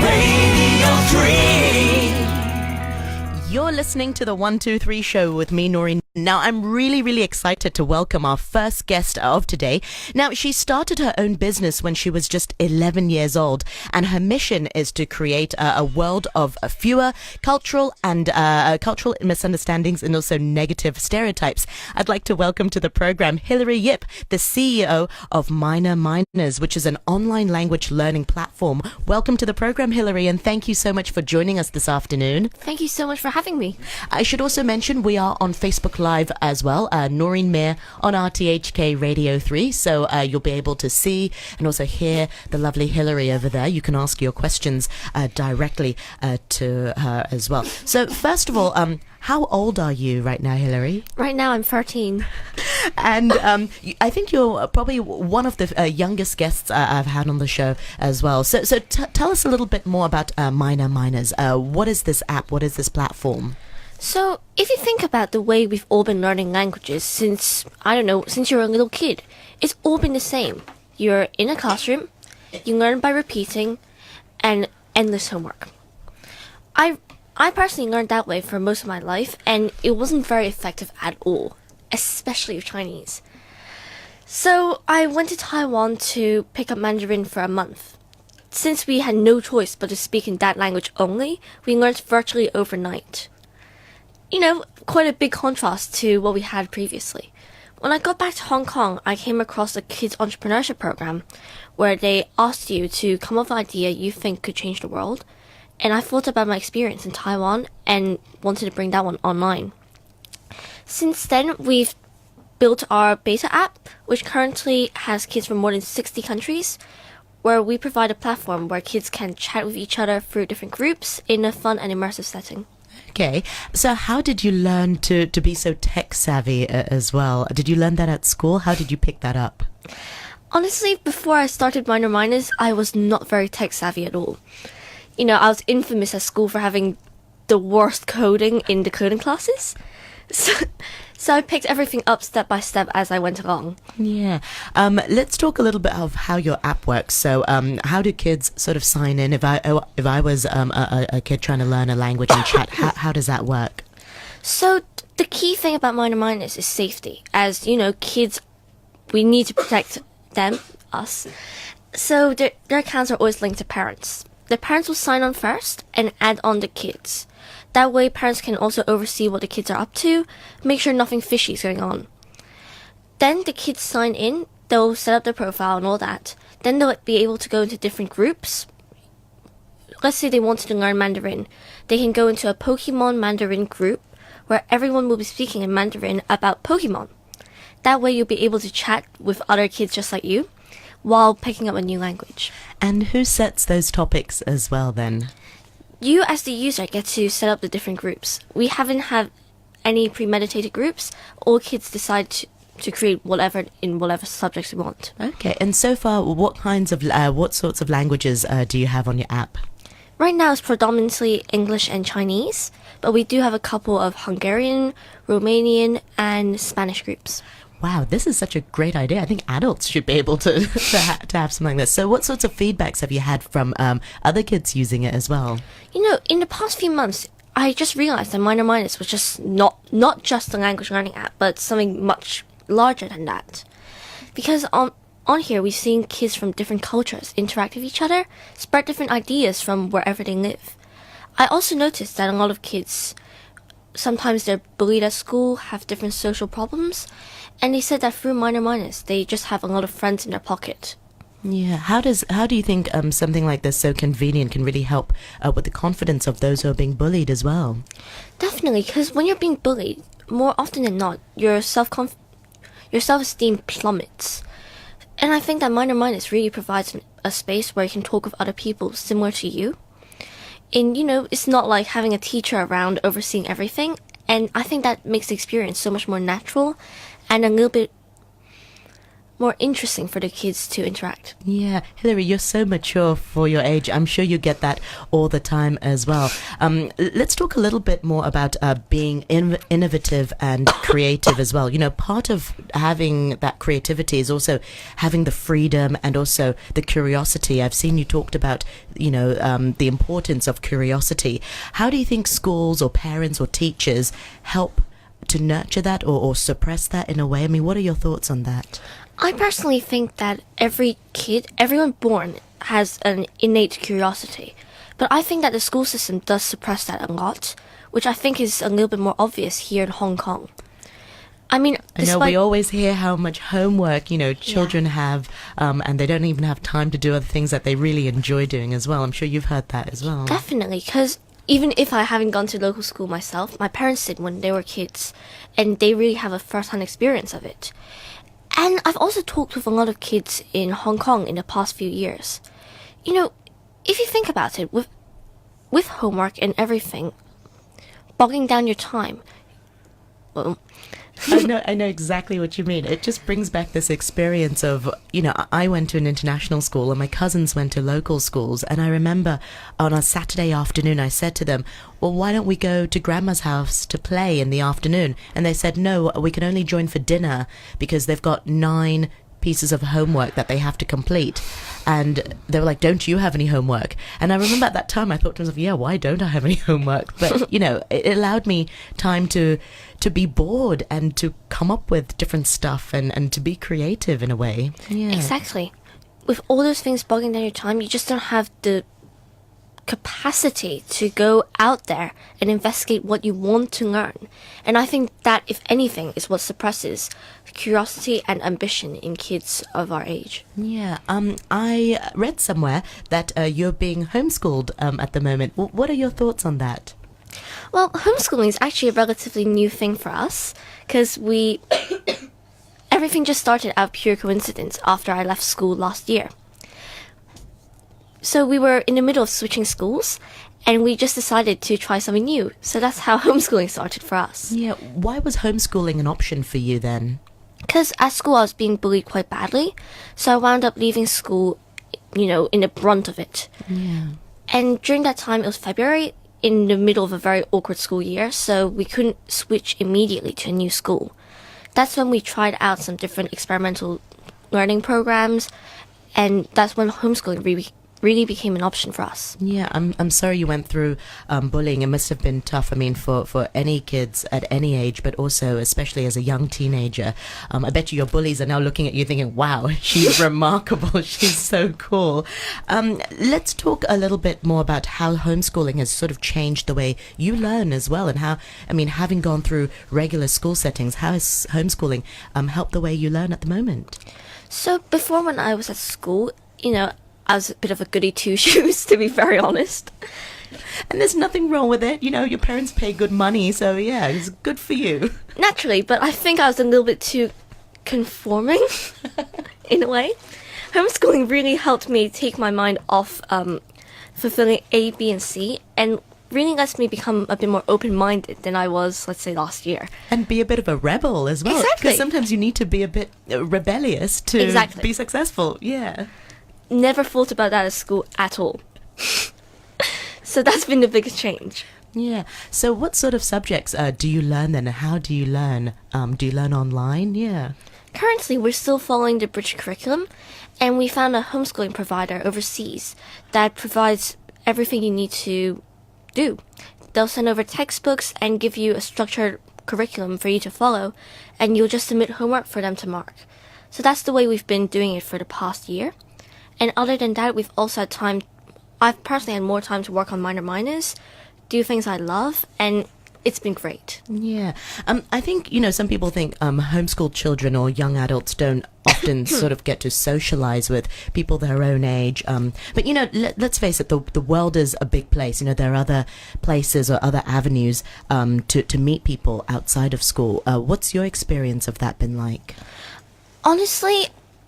Radio 3. You're listening to the 123 show with me, Noreen. Now, I'm really excited to welcome our first guest of today. Now, she started her own business when she was just 11 years old, and her mission is to create a world of fewer cultural misunderstandings and also negative stereotypes. I'd like to welcome to the program Hilary Yip, the CEO of MinorMynas, which is an online language learning platform. Welcome to the program, Hilary, and thank you so much for joining us this afternoon. Thank you so much for having me. I should also mention we are on Facebook Live as well, Noreen Mir on RTHK Radio 3, so you'll be able to see and also hear the lovely Hilary over there. You can ask your questions directly to her as well. So first of all, how old are you right now, Hilary? Right now I'm 13. And I think you're probably one of the youngest guests I've had on the show as well. So tell us a little bit more about MinorMynas. What is this app? What is this platform? So if you think about the way we've all been learning languages since you're a little kid, it's all been the same. You're in a classroom, you learn by repeating, and endless homework. I personally learned that way for most of my life, and it wasn't very effective at all, especially with Chinese. So I went to Taiwan to pick up Mandarin for a month. Since we had no choice but to speak in that language only, we learned virtually overnight. You know, quite a big contrast to what we had previously. When I got back to Hong Kong, I came across a kids entrepreneurship program where they asked you to come up with an idea you think could change the world. And I thought about my experience in Taiwan and wanted to bring that one online. Since then, we've built our beta app, which currently has kids from more than 60 countries, where we provide a platform where kids can chat with each other through different groups in a fun and immersive setting. Okay, so how did you learn to be so tech savvy as well? Did you learn that at school? How did you pick that up? Honestly, before I started MinorMynas, I was not very tech savvy at all. You know, I was infamous at school for having the worst coding in the coding classes. So I picked everything up step by step as I went along. Yeah. Let's talk a little bit of how your app works. So how do kids sort of sign in? If I was a kid trying to learn a language and chat, how does that work? So the key thing about MinorMynas is safety. As, you know, kids, we need to protect them, us. So their accounts are always linked to parents. The parents will sign on first and add on the kids. That way, parents can also oversee what the kids are up to, make sure nothing fishy is going on. Then the kids sign in, they'll set up their profile and all that. Then they'll be able to go into different groups. Let's say they wanted to learn Mandarin. They can go into a Pokemon Mandarin group where everyone will be speaking in Mandarin about Pokemon. That way, you'll be able to chat with other kids just like you while picking up a new language. And who sets those topics as well then? You as the user get to set up the different groups. We haven't had any premeditated groups. All kids decide to create whatever subjects they want. Okay, and so far, what sorts of languages do you have on your app? Right now it's predominantly English and Chinese, but we do have a couple of Hungarian, Romanian, and Spanish groups. Wow, this is such a great idea. I think adults should be able to have something like this. So what sorts of feedbacks have you had from other kids using it as well? You know, in the past few months, I just realized that MinorMynas was just not just a language learning app, but something much larger than that. Because on here, we've seen kids from different cultures interact with each other, spread different ideas from wherever they live. I also noticed that a lot of kids, sometimes they're bullied at school, have different social problems, and they said that through MinorMynas, they just have a lot of friends in their pocket. Yeah, how do you think something like this so convenient can really help with the confidence of those who are being bullied as well? Definitely, because when you're being bullied, more often than not, your self-esteem plummets. And I think that MinorMynas really provides a space where you can talk with other people similar to you. And, you know, it's not like having a teacher around overseeing everything. And I think that makes the experience so much more natural and a little bit more interesting for the kids to interact. Yeah, Hilary, you're so mature for your age. I'm sure you get that all the time as well. Let's talk a little bit more about being innovative and creative as well. You know, part of having that creativity is also having the freedom and also the curiosity. I've seen you talked about, you know, the importance of curiosity. How do you think schools or parents or teachers help to nurture that or suppress that in a way? I mean, what are your thoughts on that? I personally think that every kid, everyone born, has an innate curiosity. But I think that the school system does suppress that a lot, which I think is a little bit more obvious here in Hong Kong. I mean, I know we always hear how much homework, you know, children have, and they don't even have time to do other things that they really enjoy doing as well. I'm sure you've heard that as well. Definitely, because even if I haven't gone to local school myself, my parents did when they were kids, and they really have a first-hand experience of it. And I've also talked with a lot of kids in Hong Kong in the past few years. You know, if you think about it, with homework and everything, bogging down your time, well, I know exactly what you mean. It just brings back this experience of, you know, I went to an international school and my cousins went to local schools. And I remember on a Saturday afternoon, I said to them, well, why don't we go to grandma's house to play in the afternoon? And they said, no, we can only join for dinner because they've got 9 pieces of homework that they have to complete. And they were like, don't you have any homework? And I remember at that time I thought to myself, yeah, why don't I have any homework? But you know, it allowed me time to be bored and to come up with different stuff and to be creative in a way. Yeah. Exactly. With all those things bogging down your time, you just don't have the capacity to go out there and investigate what you want to learn. And I think that, if anything, is what suppresses curiosity and ambition in kids of our age. Yeah. I read somewhere that you're being homeschooled at the moment. What are your thoughts on that? Well, homeschooling is actually a relatively new thing for us, because everything just started out of pure coincidence after I left school last year. So we were in the middle of switching schools, and we just decided to try something new. So that's how homeschooling started for us. Yeah. Why was homeschooling an option for you then? Because at school I was being bullied quite badly, so I wound up leaving school, you know, in the brunt of it. Yeah. And during that time, it was February, in the middle of a very awkward school year, so we couldn't switch immediately to a new school. That's when we tried out some different experimental learning programs, and that's when homeschooling really became an option for us. Yeah, I'm sorry you went through bullying. It must have been tough, I mean, for any kids at any age, but also especially as a young teenager. I bet you your bullies are now looking at you thinking, wow, she's remarkable, she's so cool. Let's talk a little bit more about how homeschooling has sort of changed the way you learn as well, and how, I mean, having gone through regular school settings, how has homeschooling helped the way you learn at the moment? So before, when I was at school, you know, I was a bit of a goody two-shoes, to be very honest. And there's nothing wrong with it. You know, your parents pay good money, so yeah, it's good for you. Naturally, but I think I was a little bit too conforming, in a way. Homeschooling really helped me take my mind off fulfilling A, B, and C, and really lets me become a bit more open-minded than I was, let's say, last year. And be a bit of a rebel as well. Exactly. Because sometimes you need to be a bit rebellious to be successful. Yeah. Never thought about that at school at all. So that's been the biggest change. Yeah. So what sort of subjects do you learn then? How do you learn? Do you learn online? Yeah. Currently, we're still following the British curriculum, and we found a homeschooling provider overseas that provides everything you need to do. They'll send over textbooks and give you a structured curriculum for you to follow, and you'll just submit homework for them to mark. So that's the way we've been doing it for the past year. And other than that, we've also had time. I've personally had more time to work on MinorMynas, do things I love, and it's been great. Yeah. I think, you know, some people think homeschooled children or young adults don't often sort of get to socialize with people their own age. But, you know, let's face it, the world is a big place. You know, there are other places or other avenues to meet people outside of school. What's your experience of that been like? Honestly,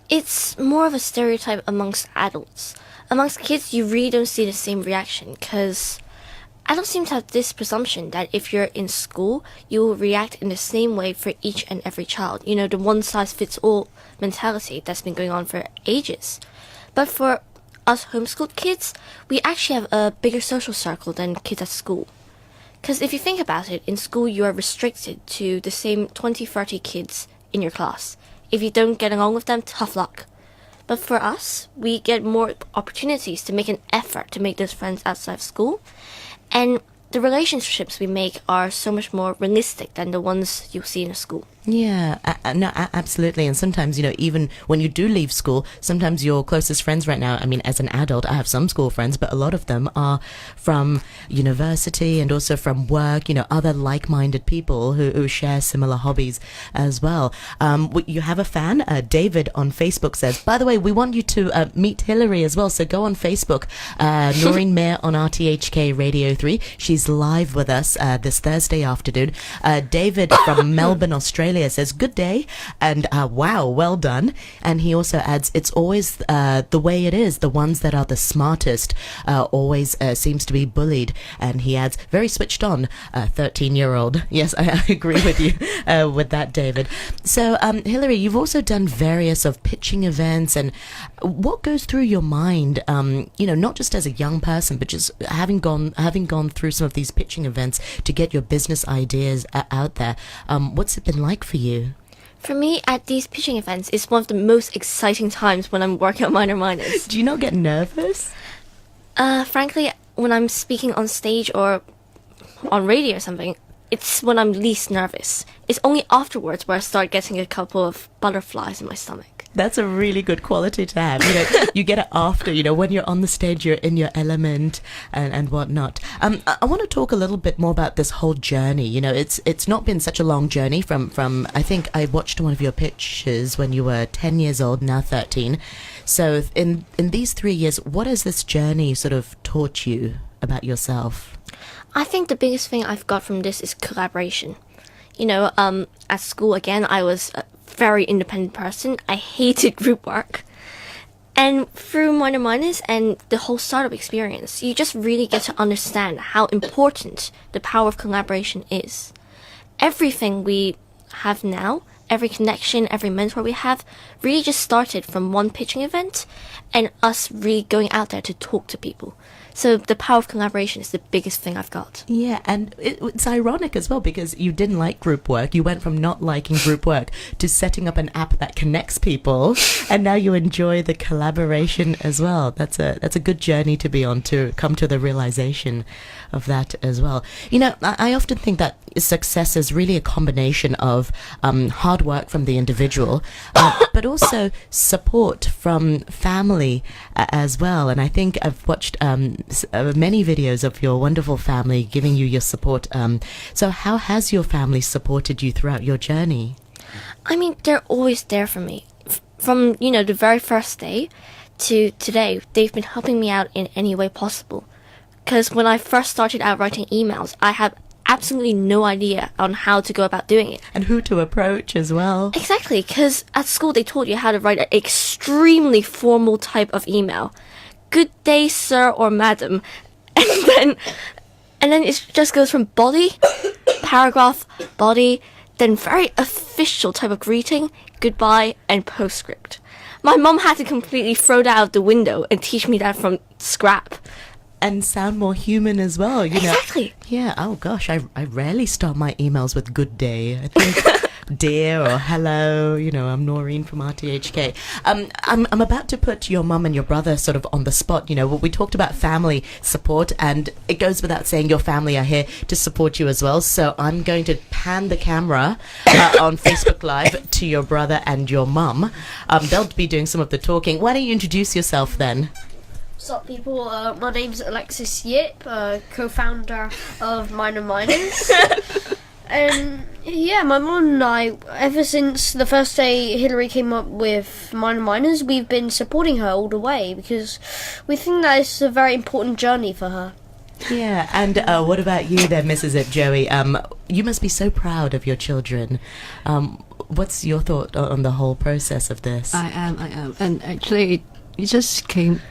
it's more of a stereotype amongst adults. Amongst kids, you really don't see the same reaction, because adults seem to have this presumption that if you're in school, you will react in the same way for each and every child. You know, the one-size-fits-all mentality that's been going on for ages. But for us homeschooled kids, we actually have a bigger social circle than kids at school. Because if you think about it, in school you are restricted to the same 20, 30 kids in your class. If you don't get along with them, tough luck. But for us, we get more opportunities to make an effort to make those friends outside of school. And the relationships we make are so much more realistic than the ones you'll see in a school. Yeah, no, absolutely. And sometimes, you know, even when you do leave school, sometimes your closest friends right now, I mean, as an adult, I have some school friends, but a lot of them are from university and also from work, you know, other like-minded people who share similar hobbies as well. You have a fan, David on Facebook says, by the way, we want you to meet Hillary as well. So go on Facebook, Noreen Mir on RTHK Radio 3. She's live with us this Thursday afternoon. David from Melbourne, Australia says, good day, and wow, well done. And he also adds, it's always the way it is. The ones that are the smartest always seems to be bullied. And he adds, very switched on, 13-year-old. Yes, I agree with you with that, David. So, Hillary, you've also done various of pitching events, and what goes through your mind, you know, not just as a young person, but just having gone through some of these pitching events to get your business ideas out there. What's it been like for you? For me, at these pitching events, it's one of the most exciting times when I'm working on MinorMynas. Do you not get nervous? Frankly, when I'm speaking on stage or on radio or something, it's when I'm least nervous. It's only afterwards where I start getting a couple of butterflies in my stomach. That's a really good quality to have. You know, you get it after, you know, when you're on the stage, you're in your element and whatnot. I want to talk a little bit more about this whole journey. You know, it's not been such a long journey from I think I watched one of your pitches when you were 10 years old, now 13. So in these 3 years, what has this journey sort of taught you about yourself? I think the biggest thing I've got from this is collaboration. You know, at school, again, I was a very independent person. I hated group work. And through MinorMynas and the whole startup experience, you just really get to understand how important the power of collaboration is. Everything we have now, every connection, every mentor we have, really just started from one pitching event and us really going out there to talk to people. So the power of collaboration is the biggest thing I've got. Yeah, and it's ironic as well because you didn't like group work. You went from not liking group work to setting up an app that connects people, and now you enjoy the collaboration as well. That's a good journey to be on, to come to the realization of that as well. You know, I often think that success is really a combination of hard work from the individual, but also support from family as well. And I think I've watched many videos of your wonderful family giving you your support. So how has your family supported you throughout your journey? I mean, they're always there for me. From, you know, the very first day to today, they've been helping me out in any way possible. Because when I first started out writing emails, I had absolutely no idea on how to go about doing it. And who to approach as well. Exactly, because at school they taught you how to write an extremely formal type of email. Good day, sir or madam. And then it just goes from body, paragraph, body, then very official type of greeting, goodbye, and postscript. My mum had to completely throw that out the window and teach me that from scrap. And sound more human as well, you know. Exactly. Yeah, oh gosh, I rarely start my emails with good day. I think dear or hello, you know, I'm Noreen from RTHK. I'm about to put your mum and your brother sort of on the spot. You know, we talked about family support, and it goes without saying your family are here to support you as well. So I'm going to pan the camera on Facebook Live to your brother and your mum. They'll be doing some of the talking. Why don't you introduce yourself then? What's up, people? My name's Alexis Yip, co-founder of MinorMynas. And yeah, my mum and I, ever since the first day Hillary came up with MinorMynas, we've been supporting her all the way because we think that it's a very important journey for her. Yeah, and what about you then, Mrs. Joey? You must be so proud of your children. What's your thought on the whole process of this? I am. And actually, it just came...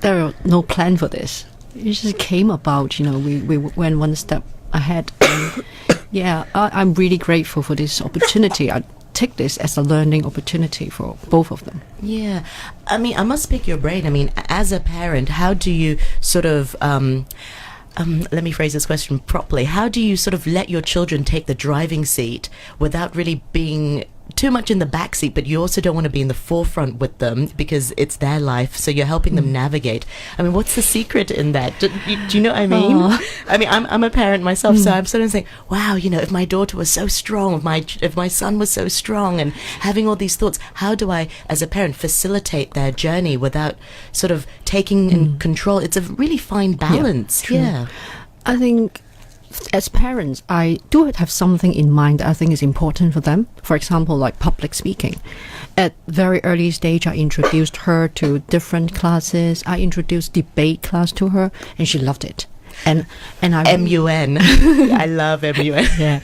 There was no plan for this. it just came about. We went one step ahead. And I'm really grateful for this opportunity. I take this as a learning opportunity for both of them. Yeah. I mean, I must pick your brain. I mean, as a parent, how do you sort of let me phrase this question properly. How do you sort of let your children take the driving seat without really being too much in the back seat, but you also don't want to be in the forefront with them because it's their life, so you're helping them navigate? I mean, what's the secret in that? Do you know what I mean? I mean, I'm a parent myself, so I'm sort of saying, wow, if my daughter was so strong, if my son was so strong, and having all these thoughts, how do I, as a parent, facilitate their journey without sort of taking in control? It's a really fine balance. Yeah. I think as parents, I do have something in mind that I think is important for them. For example, like public speaking. At very early stage, I introduced her to different classes. I introduced debate class to her, and she loved it. And I MUN. I love MUN. Yeah,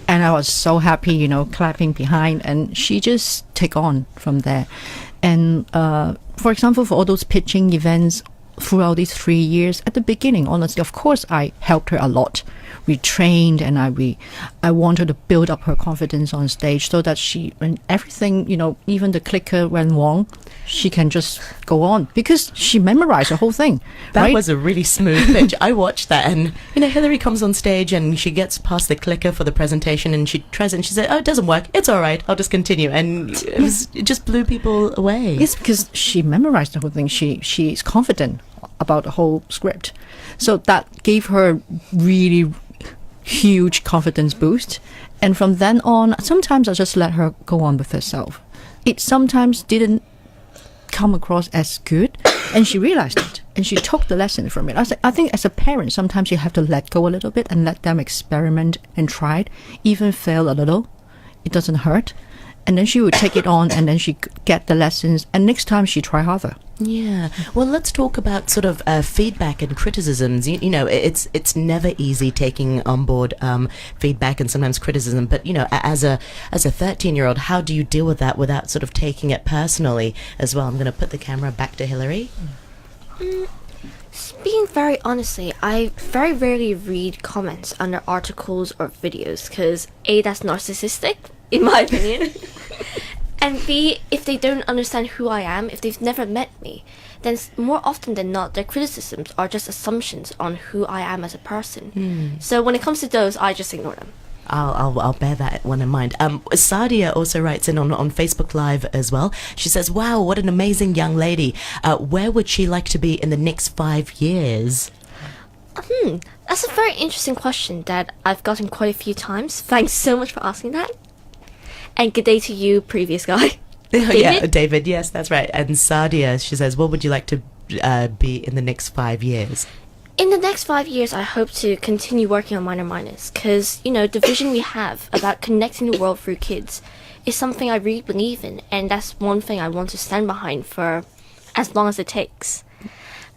and I was so happy, clapping behind, and she just take on from there. And for example, for all those pitching events throughout these 3 years, at the beginning, honestly, of course, I helped her a lot. We trained, and I wanted to build up her confidence on stage so that when everything, even the clicker went wrong, she can just go on because she memorized the whole thing. That was a really smooth pitch. I watched that, and Hillary comes on stage and she gets past the clicker for the presentation, and she tries it, and she said, "Oh, it doesn't work. It's all right. I'll just continue." And it just blew people away. It's because she memorized the whole thing. She is confident about the whole script, so that gave her really huge confidence boost. And from then on, sometimes I just let her go on with herself. It sometimes didn't come across as good, and she realized it, and she took the lesson from it. I think as a parent, sometimes you have to let go a little bit and let them experiment and try it, even fail a little. It doesn't hurt. And then she would take it on, and then she get the lessons, and next time she try harder. Yeah. Well, let's talk about sort of feedback and criticisms. It's never easy taking on board feedback and sometimes criticism. But as a 13-year-old, how do you deal with that without sort of taking it personally as well? I'm going to put the camera back to Hillary. Speaking very honestly, I very rarely read comments under articles or videos because A, that's narcissistic, in my opinion. And B, if they don't understand who I am, if they've never met me, then more often than not, their criticisms are just assumptions on who I am as a person. So when it comes to those, I just ignore them. I'll bear that one in mind. Sadia also writes in on Facebook Live as well. She says, "Wow, what an amazing young lady. Where would she like to be in the next 5 years?" That's a very interesting question that I've gotten quite a few times. Thanks so much for asking that. And good day to you, previous guy. David? Yeah, David, yes, that's right. And Sadia, she says, what would you like to be in the next 5 years? In the next 5 years, I hope to continue working on MinorMynas because, the vision we have about connecting the world through kids is something I really believe in, and that's one thing I want to stand behind for as long as it takes.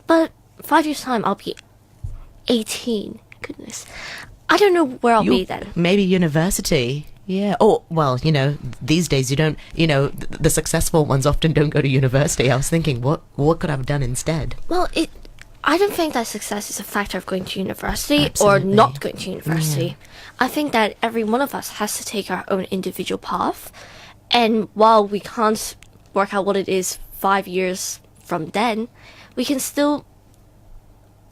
But 5 years' time, I'll be 18. Goodness. I don't know where I'll be then. Maybe university. Yeah. Oh, well, these days you don't, the successful ones often don't go to university. I was thinking, what could I have done instead? Well, I don't think that success is a factor of going to university Absolutely. or not going to university. Yeah. I think that every one of us has to take our own individual path. And while we can't work out what it is 5 years from then, we can still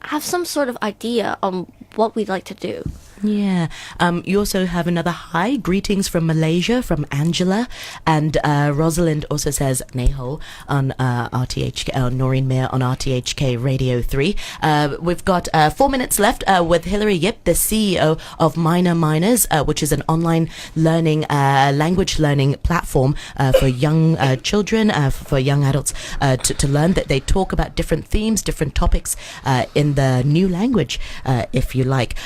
have some sort of idea on what we'd like to do. Yeah. You also have another hi. Greetings from Malaysia, from Angela. And Rosalind also says, Neho on RTHK, Noreen Mir on RTHK Radio 3. We've got 4 minutes left with Hillary Yip, the CEO of MinorMynas, which is an online learning, language learning platform for young children, for young adults to learn. That they talk about different themes, different topics in the new language, if you like.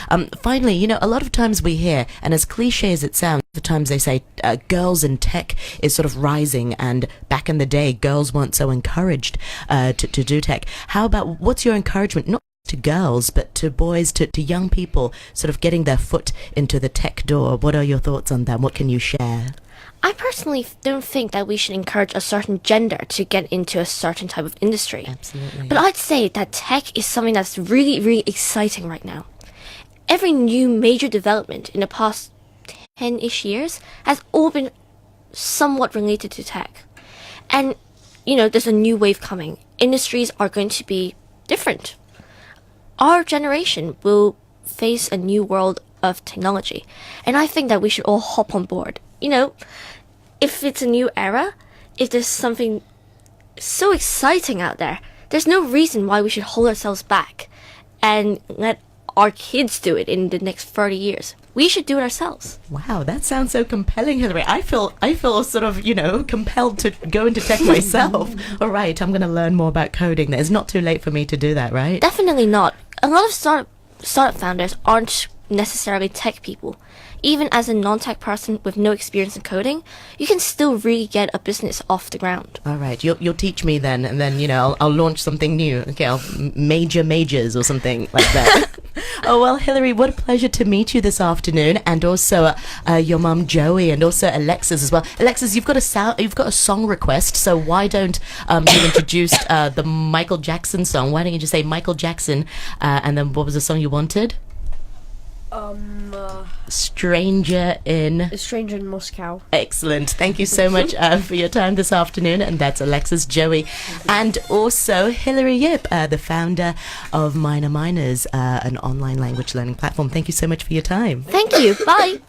Finally, a lot of times we hear, and as cliche as it sounds, the times they say girls in tech is sort of rising, and back in the day, girls weren't so encouraged to do tech. How about, what's your encouragement, not to girls, but to boys, to young people, sort of getting their foot into the tech door? What are your thoughts on that? What can you share? I personally don't think that we should encourage a certain gender to get into a certain type of industry. Absolutely. But I'd say that tech is something that's really, really exciting right now. Every new major development in the past 10-ish years has all been somewhat related to tech. And, there's a new wave coming. Industries are going to be different. Our generation will face a new world of technology. And I think that we should all hop on board. If it's a new era, if there's something so exciting out there, there's no reason why we should hold ourselves back and let our kids do it in the next 30 years. We should do it ourselves. Wow, that sounds so compelling, Hilary. I feel sort of, compelled to go into tech myself. All right, I'm going to learn more about coding. It's not too late for me to do that, right? Definitely not. A lot of startup founders aren't necessarily tech people. Even as a non-tech person with no experience in coding, you can still really get a business off the ground. All right, you'll teach me then, and then I'll launch something new. Okay, I'll majors or something like that. Oh well, Hilary, what a pleasure to meet you this afternoon, and also your mum Joey, and also Alexis as well. Alexis, you've got a song request, so why don't you introduce the Michael Jackson song? Why don't you just say Michael Jackson, and then what was the song you wanted? Stranger in Moscow. Excellent. Thank you so much for your time this afternoon. And that's Alexis, Joey, and also Hilary Yip, the founder of MinorMynas, an online language learning platform. Thank you so much for your time. Thank you. Bye.